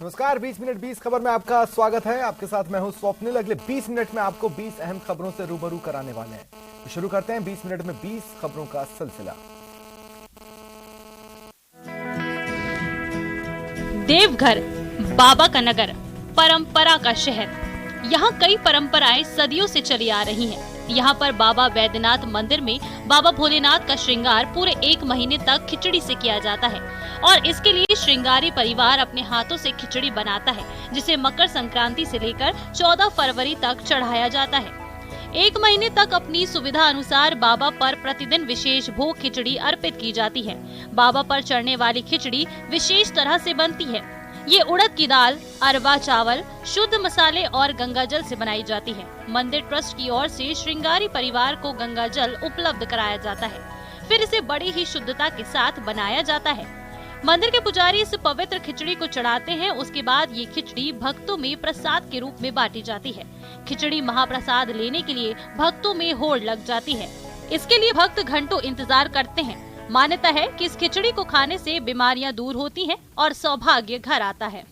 नमस्कार, 20 मिनट 20 खबर में आपका स्वागत है। आपके साथ मैं हूं स्वप्निल। अगले 20 मिनट में आपको 20 अहम खबरों से रूबरू कराने वाले हैं। तो शुरू करते हैं 20 मिनट में 20 खबरों का सिलसिला। देवघर, बाबा का नगर, परंपरा का शहर। यहाँ कई परंपराएं सदियों से चली आ रही हैं। यहाँ पर बाबा वैद्यनाथ मंदिर में बाबा भोलेनाथ का श्रृंगार पूरे 1 महीने तक खिचड़ी से किया जाता है और इसके लिए श्रृंगारी परिवार अपने हाथों से खिचड़ी बनाता है, जिसे मकर संक्रांति से लेकर 14 फरवरी तक चढ़ाया जाता है। 1 महीने तक अपनी सुविधा अनुसार बाबा पर प्रतिदिन विशेष भोग खिचड़ी अर्पित की जाती है। बाबा पर चढ़ने वाली खिचड़ी विशेष तरह से बनती है। ये उड़द की दाल, अरवा चावल, शुद्ध मसाले और गंगा जल से बनाई जाती है। मंदिर ट्रस्ट की ओर से श्रृंगारी परिवार को गंगा जल उपलब्ध कराया जाता है, फिर इसे बड़ी ही शुद्धता के साथ बनाया जाता है। मंदिर के पुजारी इस पवित्र खिचड़ी को चढ़ाते हैं। उसके बाद ये खिचड़ी भक्तों में प्रसाद के रूप में बांटी जाती है। खिचड़ी महाप्रसाद लेने के लिए भक्तों में होड़ लग जाती है। इसके लिए भक्त घंटों इंतजार करते हैं। मान्यता है कि इस खिचड़ी को खाने से बीमारियां दूर होती हैं और सौभाग्य घर आता है।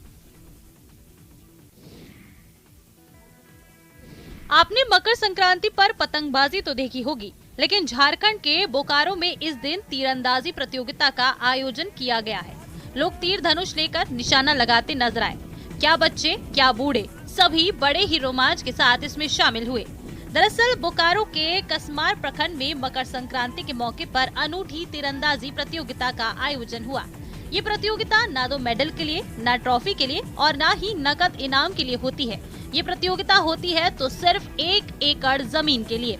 आपने मकर संक्रांति पर पतंगबाजी तो देखी होगी, लेकिन झारखंड के बोकारो में इस दिन तीरंदाजी प्रतियोगिता का आयोजन किया गया है। लोग तीर धनुष लेकर निशाना लगाते नजर आए। क्या बच्चे, क्या बूढ़े, सभी बड़े ही रोमांच के साथ इसमें शामिल हुए। दरअसल बोकारो के कसमार प्रखंड में मकर संक्रांति के मौके पर अनूठी तीरंदाजी प्रतियोगिता का आयोजन हुआ। ये प्रतियोगिता ना तो मेडल के लिए, ना ट्रॉफी के लिए और ना ही नकद इनाम के लिए होती है। ये प्रतियोगिता होती है तो सिर्फ 1 एकड़ जमीन के लिए।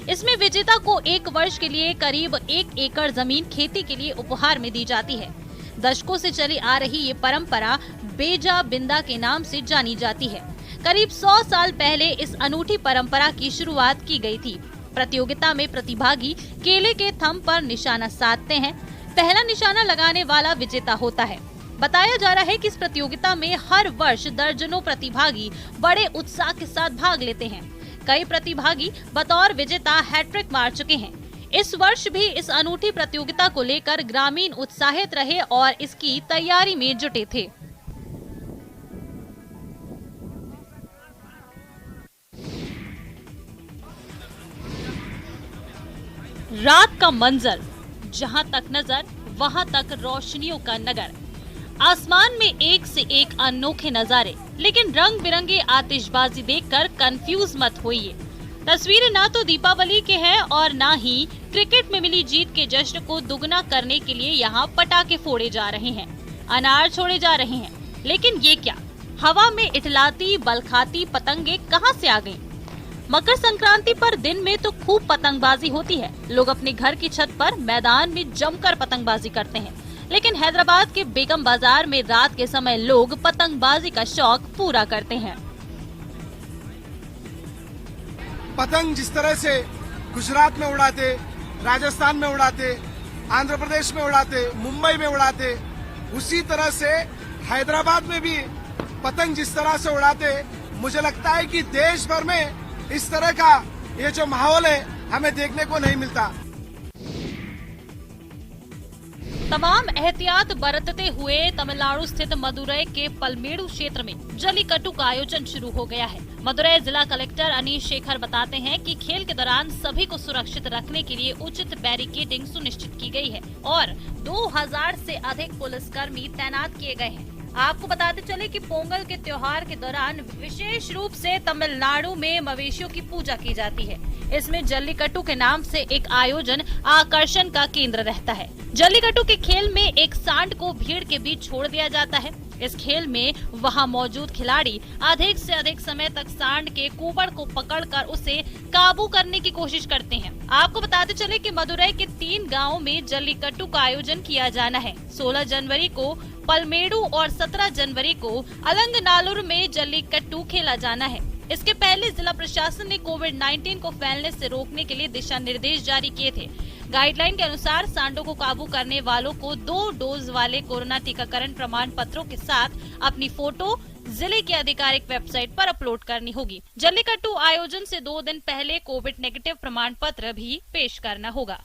इसमें विजेता को 1 वर्ष के लिए करीब 1 एकड़ जमीन खेती के लिए उपहार में दी जाती है। दशकों से चली आ रही ये परंपरा बेजा बिंदा के नाम से जानी जाती है। करीब 100 साल पहले इस अनूठी परंपरा की शुरुआत की गई थी। प्रतियोगिता में प्रतिभागी केले के थंब पर निशाना साधते हैं। पहला निशाना लगाने वाला विजेता होता है। बताया जा रहा है कि इस प्रतियोगिता में हर वर्ष दर्जनों प्रतिभागी बड़े उत्साह के साथ भाग लेते हैं। कई प्रतिभागी बतौर विजेता हैट्रिक मार चुके हैं। इस वर्ष भी इस अनूठी प्रतियोगिता को लेकर ग्रामीण उत्साहित रहे और इसकी तैयारी में जुटे थे। रात का मंजर, जहां तक नजर वहां तक रोशनियों का नगर। आसमान में एक से एक अनोखे नजारे, लेकिन रंग बिरंगे आतिशबाजी देखकर कंफ्यूज मत होइए। तस्वीरें ना तो दीपावली के हैं और ना ही क्रिकेट में मिली जीत के जश्न को दुगना करने के लिए यहाँ पटाखे फोड़े जा रहे हैं, अनार छोड़े जा रहे हैं। लेकिन ये क्या, हवा में इठलाती बलखाती पतंगे कहाँ से आ गईं? मकर संक्रांति पर दिन में तो खूब पतंगबाजी होती है। लोग अपने घर की छत पर मैदान में जमकर पतंगबाजी करते हैं, लेकिन हैदराबाद के बेगम बाजार में रात के समय लोग पतंगबाजी का शौक पूरा करते हैं। पतंग जिस तरह से गुजरात में उड़ाते, राजस्थान में उड़ाते, आंध्र प्रदेश में उड़ाते, मुंबई में उड़ाते, उसी तरह से हैदराबाद में भी पतंग जिस तरह से उड़ाते, मुझे लगता है कि देश भर में इस तरह का ये जो माहौल है हमें देखने को नहीं मिलता। तमाम एहतियात बरतते हुए तमिलनाडु स्थित मदुरै के पलमेड़ु क्षेत्र में जल्लीकट्टू का आयोजन शुरू हो गया है। मदुरै जिला कलेक्टर अनीश शेखर बताते हैं कि खेल के दौरान सभी को सुरक्षित रखने के लिए उचित बैरिकेडिंग सुनिश्चित की गई है और 2000 से अधिक पुलिसकर्मी तैनात किए गए हैं। आपको बताते चले कि पोंगल के त्योहार के दौरान विशेष रूप से तमिलनाडु में मवेशियों की पूजा की जाती है। इसमें जल्लीकट्टू के नाम से एक आयोजन आकर्षण का केंद्र रहता है। जल्लीकट्टू के खेल में एक सांड को भीड़ के बीच छोड़ दिया जाता है। इस खेल में वहां मौजूद खिलाड़ी अधिक से अधिक समय तक सांड के कुबड़ को पकड़कर उसे काबू करने की कोशिश करते हैं। आपको बताते चले कि मदुरै के 3 गांवों में जल्लीकट्टू का आयोजन किया जाना है। 16 जनवरी को पलमेड़ु और 17 जनवरी को अलंगनालुर में जल्लीकट्टू खेला जाना है। इसके पहले जिला प्रशासन ने कोविड-19 को फैलने से रोकने के लिए दिशा निर्देश जारी किए थे। गाइडलाइन के अनुसार सांडों को काबू करने वालों को 2 डोज वाले कोरोना टीकाकरण प्रमाण पत्रों के साथ अपनी फोटो जिले की आधिकारिक वेबसाइट पर अपलोड करनी होगी। जल्लीकट्टू आयोजन से 2 दिन पहले कोविड नेगेटिव प्रमाण पत्र भी पेश करना होगा।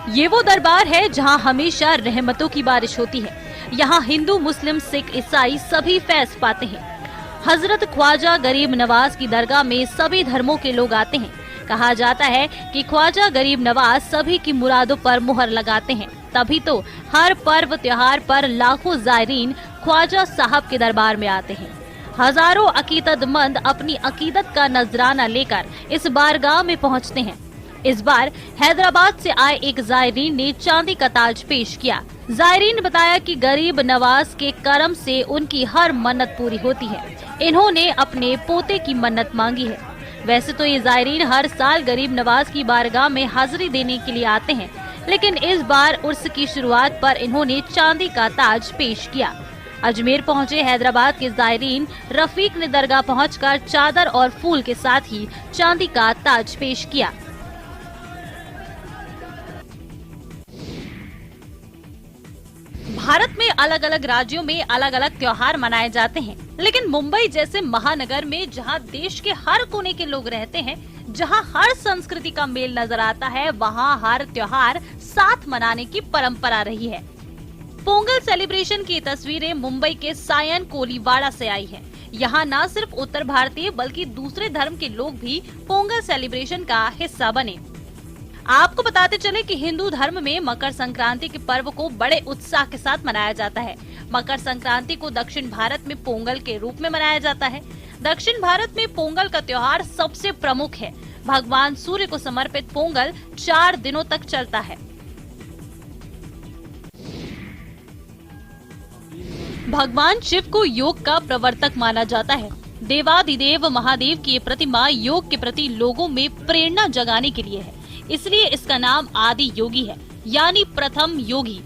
ये वो दरबार है जहाँ हमेशा रहमतों की बारिश होती है। यहाँ हिंदू, मुस्लिम, सिख, ईसाई सभी फैज पाते हैं। हजरत ख्वाजा गरीब नवाज की दरगाह में सभी धर्मों के लोग आते हैं। कहा जाता है कि ख्वाजा गरीब नवाज सभी की मुरादों पर मुहर लगाते हैं, तभी तो हर पर्व त्योहार पर लाखों जायरीन ख्वाजा साहब के दरबार में आते हैं। हजारों अकीदतमंद अपनी अकीदत का नजराना लेकर इस बारगाह में पहुंचते हैं। इस बार हैदराबाद से आए एक जायरीन ने चांदी का ताज पेश किया। जायरीन बताया कि गरीब नवाज के करम से उनकी हर मन्नत पूरी होती है। इन्होंने अपने पोते की मन्नत मांगी है। वैसे तो ये जायरीन हर साल गरीब नवाज की बारगाह में हाजिरी देने के लिए आते हैं, लेकिन इस बार उर्स की शुरुआत पर इन्होंने चांदी का ताज पेश किया। अजमेर पहुंचे हैदराबाद के जायरीन रफीक ने दरगाह पहुंचकर चादर और फूल के साथ ही चांदी का ताज पेश किया। भारत में अलग अलग राज्यों में अलग अलग त्योहार मनाए जाते हैं, लेकिन मुंबई जैसे महानगर में जहां देश के हर कोने के लोग रहते हैं, जहां हर संस्कृति का मेल नजर आता है, वहां हर त्योहार साथ मनाने की परंपरा रही है। पोंगल सेलिब्रेशन की तस्वीरें मुंबई के सायन कोलीवाड़ा से आई है। यहाँ न सिर्फ उत्तर भारतीय बल्कि दूसरे धर्म के लोग भी पोंगल सेलिब्रेशन का हिस्सा बने। आपको बताते चले कि हिंदू धर्म में मकर संक्रांति के पर्व को बड़े उत्साह के साथ मनाया जाता है। मकर संक्रांति को दक्षिण भारत में पोंगल के रूप में मनाया जाता है। दक्षिण भारत में पोंगल का त्योहार सबसे प्रमुख है। भगवान सूर्य को समर्पित पोंगल 4 दिनों तक चलता है। भगवान शिव को योग का प्रवर्तक माना जाता है। देवाधिदेव महादेव की ये प्रतिमा योग के प्रति लोगों में प्रेरणा जगाने के लिए है, इसलिए इसका नाम आदि योगी है, यानी प्रथम योगी।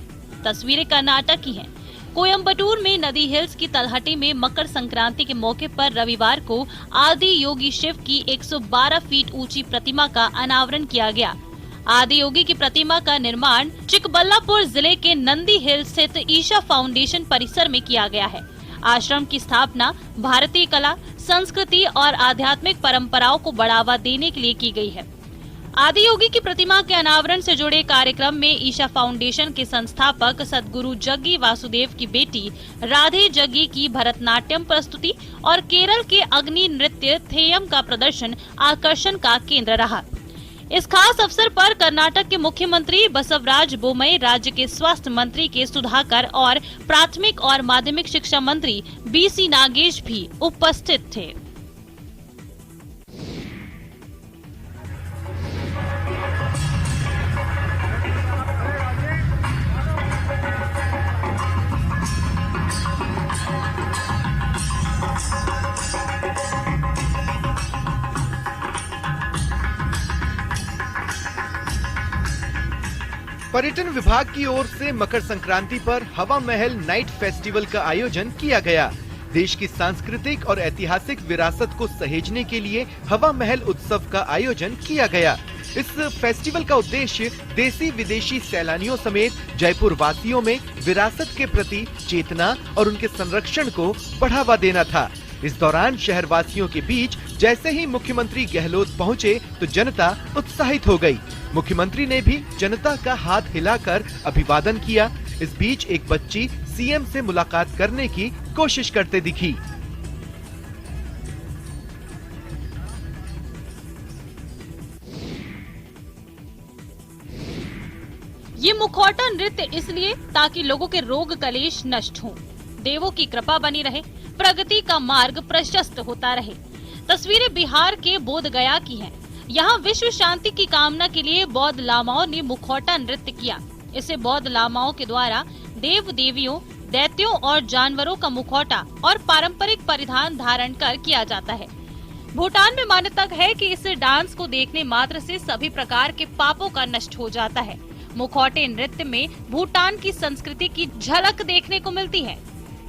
तस्वीरें कर्नाटक की हैं। कोयम्बटूर में नदी हिल्स की तलहटी में मकर संक्रांति के मौके पर रविवार को आदि योगी शिव की 112 फीट ऊंची प्रतिमा का अनावरण किया गया। आदि योगी की प्रतिमा का निर्माण चिकबल्लापुर जिले के नंदी हिल स्थित ईशा फाउंडेशन परिसर में किया गया है। आश्रम की स्थापना भारतीय कला, संस्कृति और आध्यात्मिक परंपराओं को बढ़ावा देने के लिए की गई है। आदि योगी की प्रतिमा के अनावरण से जुड़े कार्यक्रम में ईशा फाउंडेशन के संस्थापक सद्गुरु जग्गी वासुदेव की बेटी राधे जग्गी की भरतनाट्यम प्रस्तुति और केरल के अग्नि नृत्य थेयम का प्रदर्शन आकर्षण का केंद्र रहा। इस खास अवसर पर कर्नाटक के मुख्यमंत्री बसवराज बोमई, राज्य के स्वास्थ्य मंत्री के सुधाकर और प्राथमिक और माध्यमिक शिक्षा मंत्री बीसी नागेश भी उपस्थित थे। पर्यटन विभाग की ओर से मकर संक्रांति पर हवा महल नाइट फेस्टिवल का आयोजन किया गया। देश की सांस्कृतिक और ऐतिहासिक विरासत को सहेजने के लिए हवा महल उत्सव का आयोजन किया गया। इस फेस्टिवल का उद्देश्य देसी विदेशी सैलानियों समेत जयपुर वासियों में विरासत के प्रति चेतना और उनके संरक्षण को बढ़ावा देना था। इस दौरान शहर वासियों के बीच जैसे ही मुख्यमंत्री गहलोत पहुंचे तो जनता उत्साहित हो गई। मुख्यमंत्री ने भी जनता का हाथ हिलाकर अभिवादन किया। इस बीच एक बच्ची सीएम से मुलाकात करने की कोशिश करते दिखी। ये मुखौटा नृत्य इसलिए ताकि लोगों के रोग कलेश नष्ट हों, देवों की कृपा बनी रहे, प्रगति का मार्ग प्रशस्त होता रहे। तस्वीरें बिहार के बोध गया की हैं। यहाँ विश्व शांति की कामना के लिए बौद्ध लामाओं ने मुखौटा नृत्य किया। इसे बौद्ध लामाओं के द्वारा देव देवियों, दैत्यों और जानवरों का मुखौटा और पारंपरिक परिधान धारण कर किया जाता है। भूटान में मान्यता है कि इस डांस को देखने मात्र से सभी प्रकार के पापों का नष्ट हो जाता है। मुखौटे नृत्य में भूटान की संस्कृति की झलक देखने को मिलती है।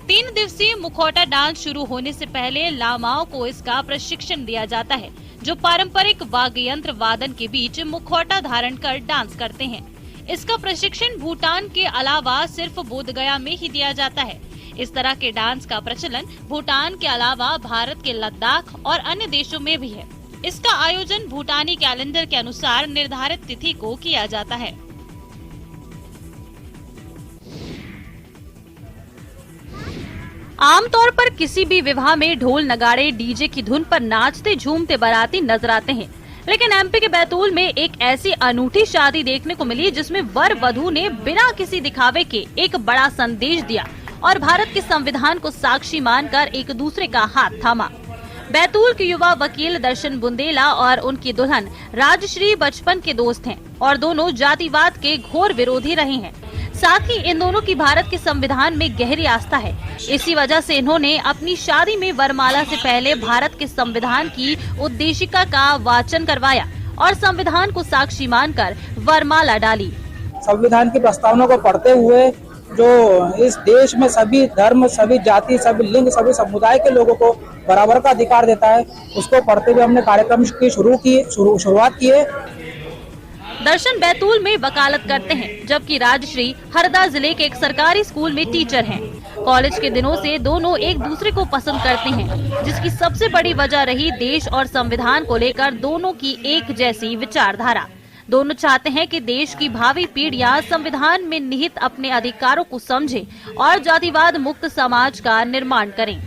3 दिवसीय मुखौटा डांस शुरू होने से पहले लामाओं को इसका प्रशिक्षण दिया जाता है, जो पारंपरिक वाद्य यंत्र वादन के बीच मुखौटा धारण कर डांस करते हैं। इसका प्रशिक्षण भूटान के अलावा सिर्फ बोधगया में ही दिया जाता है। इस तरह के डांस का प्रचलन भूटान के अलावा भारत के लद्दाख और अन्य देशों में भी है। इसका आयोजन भूटानी कैलेंडर के अनुसार निर्धारित तिथि को किया जाता है। आमतौर पर किसी भी विवाह में ढोल नगाड़े डीजे की धुन पर नाचते झूमते बाराती नजर आते हैं, लेकिन एमपी के बैतूल में एक ऐसी अनूठी शादी देखने को मिली जिसमें वर वधू ने बिना किसी दिखावे के एक बड़ा संदेश दिया और भारत के संविधान को साक्षी मानकर एक दूसरे का हाथ थामा। बैतूल के युवा वकील दर्शन बुंदेला और उनकी दुल्हन राजश्री बचपन के दोस्त हैं और दोनों जातिवाद के घोर विरोधी रहे हैं। साथ ही इन दोनों की भारत के संविधान में गहरी आस्था है। इसी वजह से इन्होंने अपनी शादी में वरमाला से पहले भारत के संविधान की उद्देशिका का वाचन करवाया और संविधान को साक्षी मानकर वरमाला डाली। संविधान की प्रस्तावना को पढ़ते हुए जो इस देश में सभी धर्म, सभी जाति, सभी लिंग, सभी समुदाय के लोगों को बराबर का अधिकार देता है, उसको पढ़ते हुए हमने कार्यक्रम की शुरुआत की है। दर्शन बैतूल में वकालत करते हैं, जबकि राजश्री हरदा जिले के एक सरकारी स्कूल में टीचर हैं। कॉलेज के दिनों से दोनों एक दूसरे को पसंद करते हैं, जिसकी सबसे बड़ी वजह रही देश और संविधान को लेकर दोनों की एक जैसी विचारधारा। दोनों चाहते हैं कि देश की भावी पीढ़ियां संविधान में निहित अपने अधिकारों को समझें और जातिवाद मुक्त समाज का निर्माण करें।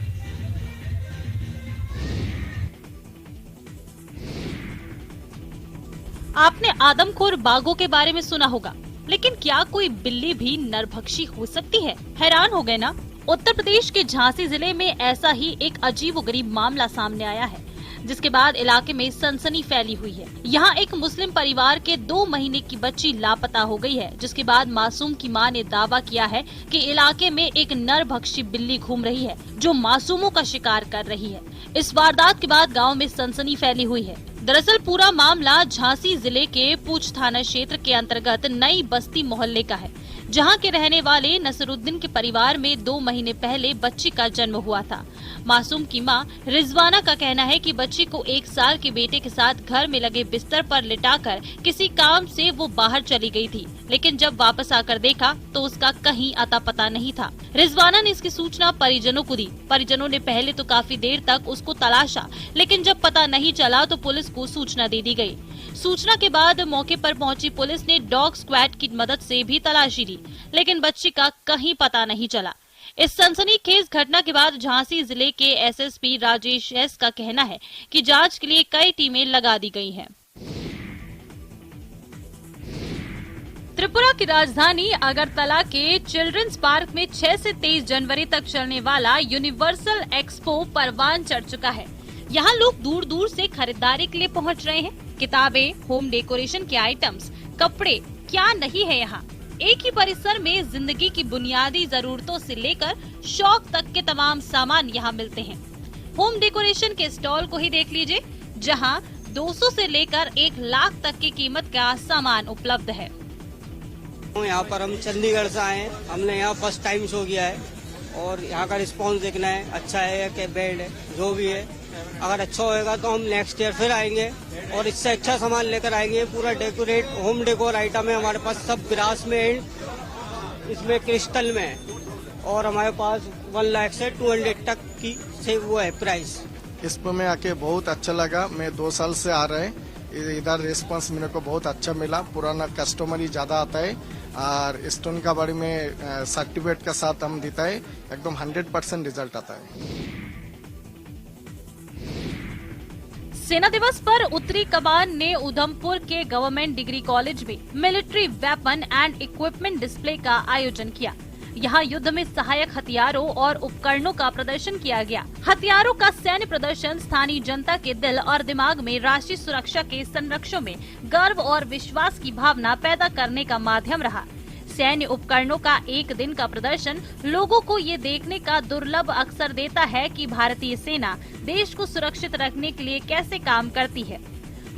आपने आदमखोर बाघों के बारे में सुना होगा, लेकिन क्या कोई बिल्ली भी नरभक्षी हो सकती है? हैरान हो गए ना? उत्तर प्रदेश के झांसी जिले में ऐसा ही एक अजीबोगरीब मामला सामने आया है, जिसके बाद इलाके में सनसनी फैली हुई है। यहाँ एक मुस्लिम परिवार के 2 महीने की बच्ची लापता हो गई है, जिसके बाद मासूम की मां ने दावा किया है कि इलाके में एक नरभक्षी बिल्ली घूम रही है जो मासूमों का शिकार कर रही है। इस वारदात के बाद गांव में सनसनी फैली हुई है। दरअसल पूरा मामला झांसी जिले के पूछ थाना क्षेत्र के अंतर्गत नई बस्ती मोहल्ले का है, जहां के रहने वाले नसरुद्दीन के परिवार में 2 महीने पहले बच्ची का जन्म हुआ था। मासूम की मां रिजवाना का कहना है कि बच्ची को 1 साल के बेटे के साथ घर में लगे बिस्तर पर लिटाकर किसी काम से वो बाहर चली गई थी, लेकिन जब वापस आकर देखा तो उसका कहीं अता पता नहीं था। रिजवाना ने इसकी सूचना परिजनों को दी। परिजनों ने पहले तो काफी देर तक उसको तलाशा, लेकिन जब पता नहीं चला तो पुलिस को सूचना दे दी गई। सूचना के बाद मौके पर पहुंची पुलिस ने डॉग स्क्वाड की मदद से भी तलाशी ली, लेकिन बच्ची का कहीं पता नहीं चला। इस सनसनीखेज घटना के बाद झांसी जिले के एसएसपी राजेश एस का कहना है कि जांच के लिए कई टीमें लगा दी गई हैं। त्रिपुरा की राजधानी अगरतला के चिल्ड्रंस पार्क में 6 से 23 जनवरी तक चलने वाला यूनिवर्सल एक्सपो परवान चढ़ चुका है। यहाँ लोग दूर दूर से खरीदारी के लिए पहुँच रहे हैं। किताबें, होम डेकोरेशन के आइटम्स, कपड़े, क्या नहीं है यहाँ। एक ही परिसर में जिंदगी की बुनियादी जरूरतों से लेकर शौक तक के तमाम सामान यहाँ मिलते हैं। होम डेकोरेशन के स्टॉल को ही देख लीजिए, जहाँ 200 से लेकर 1 लाख तक की कीमत का सामान उपलब्ध है। यहाँ पर हम चंडीगढ़ से आए हैं, हमने यहाँ फर्स्ट टाइम शो किया है और यहाँ का रिस्पॉन्स देखना है, अच्छा है या क्या बैड है, जो भी है। अगर अच्छा होएगा तो हम नेक्स्ट ईयर फिर आएंगे और इससे अच्छा सामान लेकर आएंगे। पूरा डेकोरेट होम डेकोर आइटम है हमारे पास, सब ग्रास में है, इसमें क्रिस्टल में है और हमारे पास 1 लाख से 200 तक की से वो है प्राइस। इसमें में आके बहुत अच्छा लगा। मैं 2 साल से आ रहे हैं, इधर रिस्पांस मेरे को बहुत अच्छा मिला। पुराना कस्टमर ही ज्यादा आता है और स्टोन का बारे में सर्टिफिकेट के साथ हम देता है, एकदम 100% रिजल्ट आता है। सेना दिवस पर उत्तरी कमान ने उधमपुर के गवर्नमेंट डिग्री कॉलेज में military weapon and equipment display का आयोजन किया। यहाँ युद्ध में सहायक हथियारों और उपकरणों का प्रदर्शन किया गया। हथियारों का सैन्य प्रदर्शन स्थानीय जनता के दिल और दिमाग में राष्ट्रीय सुरक्षा के संरक्षण में गर्व और विश्वास की भावना पैदा करने का माध्यम रहा। सैन्य उपकरणों का एक दिन का प्रदर्शन लोगों को ये देखने का दुर्लभ अवसर देता है कि भारतीय सेना देश को सुरक्षित रखने के लिए कैसे काम करती है।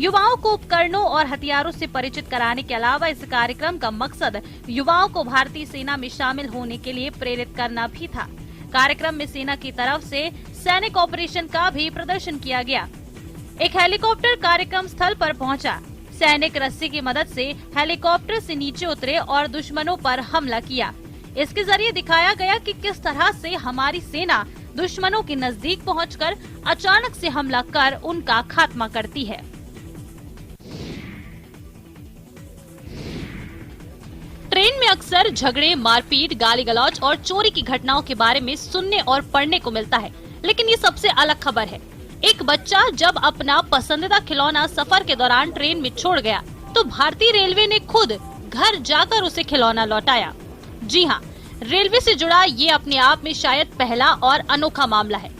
युवाओं को उपकरणों और हथियारों से परिचित कराने के अलावा इस कार्यक्रम का मकसद युवाओं को भारतीय सेना में शामिल होने के लिए प्रेरित करना भी था। कार्यक्रम में सेना की तरफ से सैनिक ऑपरेशन का भी प्रदर्शन किया गया। एक हेलीकॉप्टर कार्यक्रम स्थल पर पहुंचा। सैनिक रस्सी की मदद से हेलीकॉप्टर से नीचे उतरे और दुश्मनों पर हमला किया। इसके जरिए दिखाया गया कि किस तरह से हमारी सेना दुश्मनों के नजदीक पहुंचकर अचानक से हमला कर उनका खात्मा करती है। ट्रेन ट्रेन में अक्सर झगड़े, मारपीट, गाली गलौज और चोरी की घटनाओं के बारे में सुनने और पढ़ने को मिलता है, लेकिन ये सबसे अलग खबर है। एक बच्चा जब अपना पसंदीदा खिलौना सफर के दौरान ट्रेन में छोड़ गया तो भारतीय रेलवे ने खुद घर जाकर उसे खिलौना लौटाया। जी हाँ, रेलवे से जुड़ा ये अपने आप में शायद पहला और अनोखा मामला है।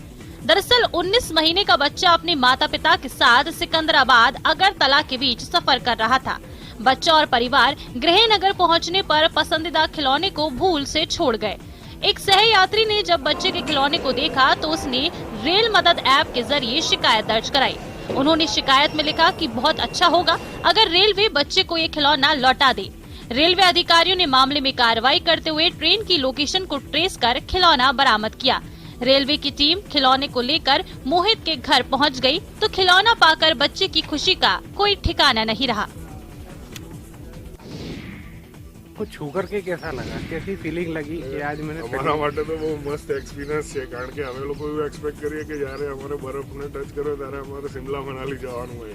दरअसल 19 महीने का बच्चा अपने माता पिता के साथ सिकंदराबाद अगरतला के बीच सफर कर रहा था। बच्चा और परिवार गृहनगर पहुंचने पर पसंदीदा खिलौने को भूल से छोड़ गए। एक सहयात्री ने जब बच्चे के खिलौने को देखा तो उसने रेल मदद ऐप के जरिए शिकायत दर्ज कराई। उन्होंने शिकायत में लिखा कि बहुत अच्छा होगा अगर रेलवे बच्चे को ये खिलौना लौटा दे। रेलवे अधिकारियों ने मामले में कार्रवाई करते हुए ट्रेन की लोकेशन को ट्रेस कर खिलौना बरामद किया। रेलवे की टीम खिलौने को लेकर मोहित के घर पहुंच गई तो खिलौना पाकर बच्चे की खुशी का कोई ठिकाना नहीं रहा। को छू करके कैसा लगा, कैसी फीलिंग लगी कि आज मैंने हमारा માટે तो वो मस्त एक्सपीरियंस है, कारण के हमें लोग भी एक्सपेक्ट करिए कि જ્યારે हमारे बर्फ ने टच करो ત્યારે हमारे शिमला मनाली જવાનું है।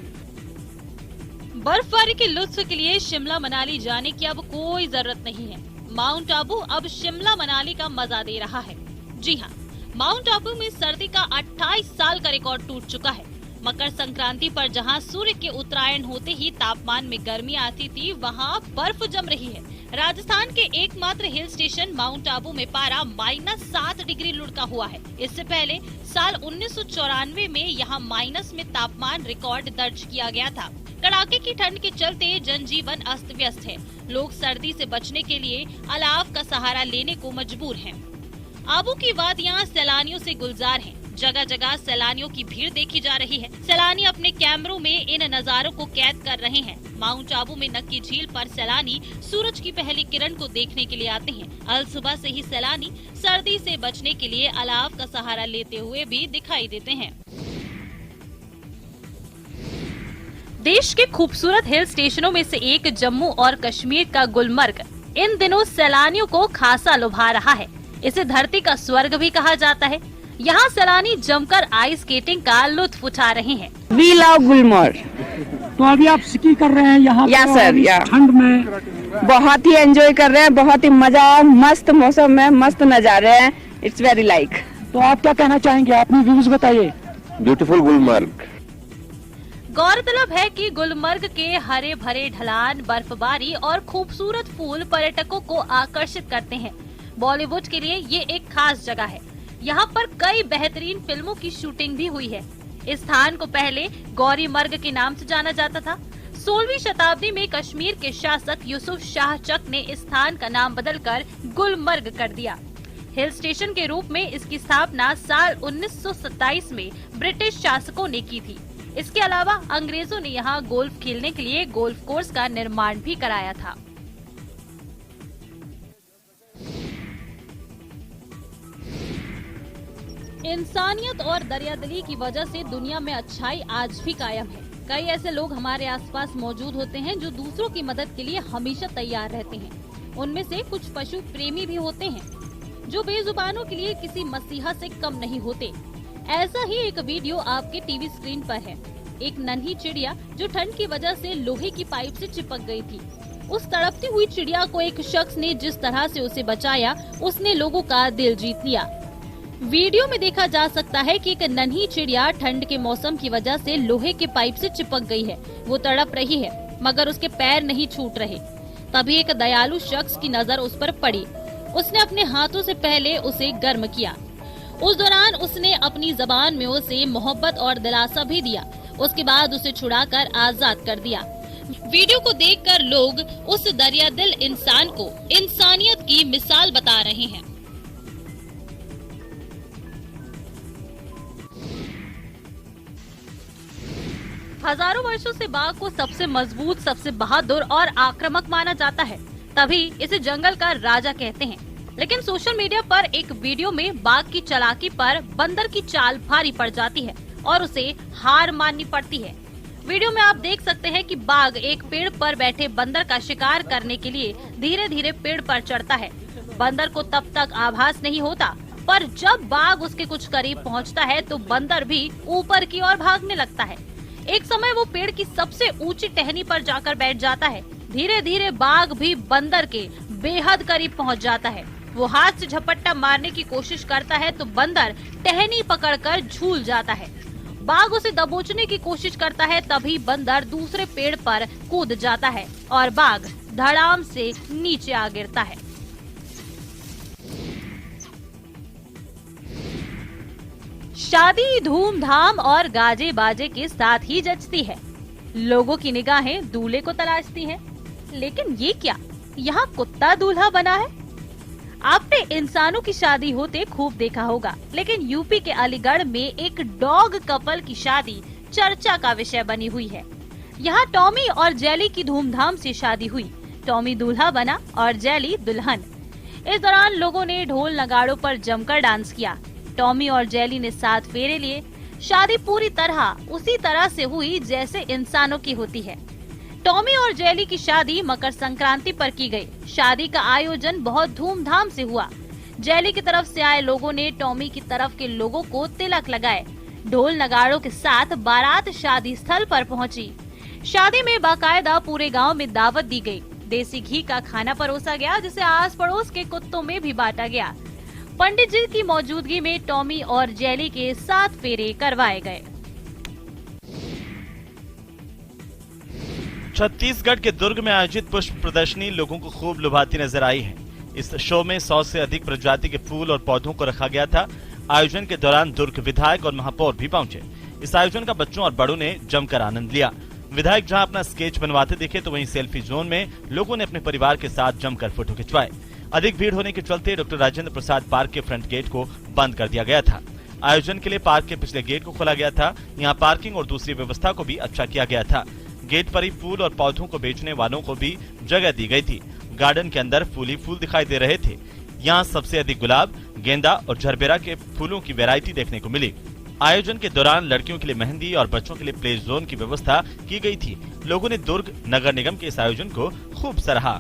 बर्फबारी के लुत्फ के लिए शिमला मनाली जाने की अब कोई जरूरत नहीं है। माउंट आबू अब शिमला मनाली का मजा दे रहा है। जी हाँ, माउंट आबू में सर्दी का 28 साल का रिकॉर्ड टूट चुका है। मकर संक्रांति पर जहां सूर्य के उत्तरायण होते ही तापमान में गर्मी आती थी, वहां बर्फ जम रही है। राजस्थान के एकमात्र हिल स्टेशन माउंट आबू में पारा -7 डिग्री लुढ़का हुआ है। इससे पहले साल 1994 में यहां माइनस में तापमान रिकॉर्ड दर्ज किया गया था। कड़ाके की ठंड के चलते जनजीवन अस्त व्यस्त है। लोग सर्दी से बचने के लिए अलाव का सहारा लेने को मजबूर हैं। आबू की वादियां सैलानियों से गुलजार हैं। जगह जगह सैलानियों की भीड़ देखी जा रही है। सैलानी अपने कैमरों में इन नजारों को कैद कर रहे हैं। माउंट आबू में नक्की झील पर सैलानी सूरज की पहली किरण को देखने के लिए आते हैं। अल सुबह से ही सैलानी सर्दी से बचने के लिए अलाव का सहारा लेते हुए भी दिखाई देते हैं। देश के खूबसूरत हिल स्टेशनों में से एक जम्मू और कश्मीर का गुलमर्ग इन दिनों सैलानियों को खासा लुभा रहा है। इसे धरती का स्वर्ग भी कहा जाता है। यहाँ सैलानी जमकर आइस स्केटिंग का लुत्फ उठा रहे हैं। We love Gulmarg. तो अभी आप स्की कर रहे हैं यहाँ या सर, या ठंड में बहुत ही एंजॉय कर रहे हैं, बहुत ही मजा, मस्त मौसम में मस्त नजारे हैं। It's very like. तो आप क्या कहना चाहेंगे, अपनी व्यूज बताइए। ब्यूटीफुल गुलमर्ग। गौरतलब है कि गुलमर्ग के हरे भरे ढलान, बर्फबारी और खूबसूरत फूल पर्यटकों को आकर्षित करते हैं। बॉलीवुड के लिए ये एक खास जगह है। यहाँ पर कई बेहतरीन फिल्मों की शूटिंग भी हुई है। इस स्थान को पहले गौरीमर्ग के नाम से जाना जाता था। 16वीं शताब्दी में कश्मीर के शासक यूसुफ शाह चक ने इस स्थान का नाम बदलकर गुलमर्ग कर दिया। हिल स्टेशन के रूप में इसकी स्थापना साल 1927 में ब्रिटिश शासकों ने की थी। इसके अलावा अंग्रेजों ने यहाँ गोल्फ खेलने के लिए गोल्फ कोर्स का निर्माण भी कराया था। इंसानियत और दरियादिली की वजह से दुनिया में अच्छाई आज भी कायम है। कई ऐसे लोग हमारे आसपास मौजूद होते हैं जो दूसरों की मदद के लिए हमेशा तैयार रहते हैं। उनमें से कुछ पशु प्रेमी भी होते हैं जो बेजुबानों के लिए किसी मसीहा से कम नहीं होते। ऐसा ही एक वीडियो आपके टीवी स्क्रीन पर है। एक नन्ही चिड़िया जो ठंड की वजह से लोहे की पाइप से चिपक गई थी। उस तड़पती हुई चिड़िया को एक शख्स ने जिस तरह से उसे बचाया, उसने लोगों का दिल जीत लिया। वीडियो में देखा जा सकता है कि एक नन्ही चिड़िया ठंड के मौसम की वजह से लोहे के पाइप से चिपक गई है। वो तड़प रही है मगर उसके पैर नहीं छूट रहे। तभी एक दयालु शख्स की नजर उस पर पड़ी। उसने अपने हाथों से पहले उसे गर्म किया। उस दौरान उसने अपनी जबान में उसे मोहब्बत और दिलासा भी दिया। उसके बाद उसे छुड़ाकर आजाद कर दिया। वीडियो को देखकर लोग उस दरियादिल इंसान को इंसानियत की मिसाल बता रहे हैं। हजारों वर्षों से बाघ को सबसे मजबूत, सबसे बहादुर और आक्रामक माना जाता है, तभी इसे जंगल का राजा कहते हैं। लेकिन सोशल मीडिया पर एक वीडियो में बाघ की चालाकी पर बंदर की चाल भारी पड़ जाती है और उसे हार माननी पड़ती है। वीडियो में आप देख सकते हैं कि बाघ एक पेड़ पर बैठे बंदर का शिकार करने के लिए धीरे धीरे पेड़ पर चढ़ता है। बंदर को तब तक आभास नहीं होता, पर जब बाघ उसके कुछ करीब पहुंचता है तो बंदर भी ऊपर की ओर भागने लगता है। एक समय वो पेड़ की सबसे ऊंची टहनी पर जाकर बैठ जाता है। धीरे धीरे बाघ भी बंदर के बेहद करीब पहुंच जाता है। वो हाथ से झपट्टा मारने की कोशिश करता है तो बंदर टहनी पकड़कर झूल जाता है। बाघ उसे दबोचने की कोशिश करता है, तभी बंदर दूसरे पेड़ पर कूद जाता है और बाघ धड़ाम से नीचे आ गिरता है। शादी धूमधाम और गाजे बाजे के साथ ही जचती है। लोगों की निगाहें दूल्हे को तलाशती हैं। लेकिन ये क्या, यहाँ कुत्ता दूल्हा बना है? आपने इंसानों की शादी होते खूब देखा होगा, लेकिन यूपी के अलीगढ़ में एक डॉग कपल की शादी चर्चा का विषय बनी हुई है। यहाँ टॉमी और जेली की धूमधाम से शादी हुई। टॉमी दूल्हा बना और जेली दुल्हन। इस दौरान लोगों ने ढोल नगाड़ों पर जमकर डांस किया। टॉमी और जेली ने 7 फेरे लिए। शादी पूरी तरह उसी तरह से हुई जैसे इंसानों की होती है। टॉमी और जेली की शादी मकर संक्रांति पर की गई। शादी का आयोजन बहुत धूमधाम से हुआ। जेली की तरफ से आए लोगों ने टॉमी की तरफ के लोगों को तिलक लगाए। ढोल नगाड़ों के साथ बारात शादी स्थल पर पहुंची। शादी में बाकायदा पूरे गांव में दावत दी गई। देसी घी का खाना परोसा गया, जिसे आस पड़ोस के कुत्तों में भी बांटा गया। पंडित जी की मौजूदगी में टॉमी और जेली के 7 फेरे करवाए गए। छत्तीसगढ़ के दुर्ग में आयोजित पुष्प प्रदर्शनी लोगों को खूब लुभाती नजर आई है। इस शो में 100 से अधिक प्रजाति के फूल और पौधों को रखा गया था। आयोजन के दौरान दुर्ग विधायक और महापौर भी पहुंचे। इस आयोजन का बच्चों और बड़ों ने जमकर आनंद लिया। विधायक जहां अपना स्केच बनवाते दिखे तो वहीं सेल्फी जोन में लोगों ने अपने परिवार के साथ जमकर फोटो खिंचवाए। अधिक भीड़ होने के चलते डॉक्टर राजेंद्र प्रसाद पार्क के फ्रंट गेट को बंद कर दिया गया था। आयोजन के लिए पार्क के पिछले गेट को खोला गया था। यहाँ पार्किंग और दूसरी व्यवस्था को भी अच्छा किया गया था। गेट पर ही फूल और पौधों को बेचने वालों को भी जगह दी गई थी। गार्डन के अंदर फूल ही फूल दिखाई दे रहे थे। यहाँ सबसे अधिक गुलाब, गेंदा और झरबेरा के फूलों की वैरायटी देखने को मिली। आयोजन के दौरान लड़कियों के लिए मेहंदी और बच्चों के लिए प्ले जोन की व्यवस्था की गई थी। लोगों ने दुर्ग नगर निगम के इस आयोजन को खूब सराहा।